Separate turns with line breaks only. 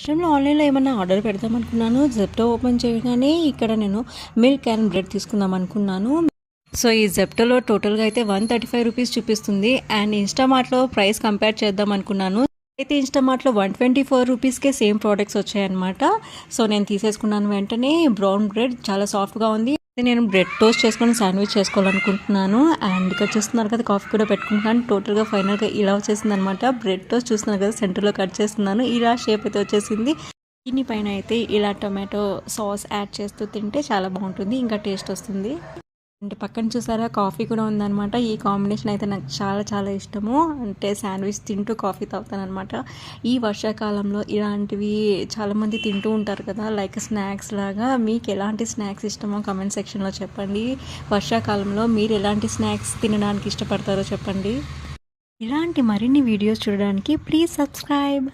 విషయంలో ఆన్లైన్లో ఏమన్నా ఆర్డర్ పెడదాం అనుకున్నాను. జెప్టో ఓపెన్ చేయగానే ఇక్కడ నేను మిల్క్ అండ్ బ్రెడ్ తీసుకుందాం అనుకున్నాను. సో ఈ జెప్టోలో టోటల్గా అయితే 135 రూపీస్ చూపిస్తుంది. అండ్ ఇన్స్టామార్ట్లో ప్రైస్ కంపేర్ చేద్దాం అనుకున్నాను. అయితే ఇన్స్టామార్ట్లో 124 రూపీస్కే సేమ్ ప్రోడక్ట్స్ వచ్చాయన్నమాట. సో నేను తీసేసుకున్నాను. వెంటనే బ్రౌన్ బ్రెడ్ చాలా సాఫ్ట్గా ఉంది. నేను బ్రెడ్ టోస్ట్ చేసుకొని శాండ్విచ్ చేసుకోవాలనుకుంటున్నాను. అండ్ ఇక్కడ చూస్తున్నారు కదా, కాఫీ కూడా పెట్టుకుంటున్నాను. టోటల్గా ఫైనల్గా ఇలా వచ్చేసింది అనమాట. బ్రెడ్ టోస్ట్ చూస్తున్నారు కదా, సెంటర్లో కట్ చేస్తున్నాను. ఇలా షేప్ అయితే వచ్చేసింది. దీనిపైన అయితే ఇలా టొమాటో సాస్ యాడ్ చేస్తూ తింటే చాలా బాగుంటుంది, ఇంకా టేస్ట్ వస్తుంది. అంటే పక్కన చూసారా, కాఫీ కూడా ఉందన్నమాట. ఈ కాంబినేషన్ అయితే నాకు చాలా చాలా ఇష్టము. అంటే శాండ్విచ్ తింటూ కాఫీ తాగుతాను అనమాట. ఈ వర్షాకాలంలో ఇలాంటివి చాలామంది తింటూ ఉంటారు కదా, లైక్ స్నాక్స్ లాగా. మీకు ఎలాంటి స్నాక్స్ ఇష్టమో కమెంట్ సెక్షన్లో చెప్పండి. వర్షాకాలంలో మీరు ఎలాంటి స్నాక్స్ తినడానికి ఇష్టపడతారో చెప్పండి. ఇలాంటి మరిన్ని వీడియోస్ చూడడానికి ప్లీజ్ సబ్స్క్రైబ్.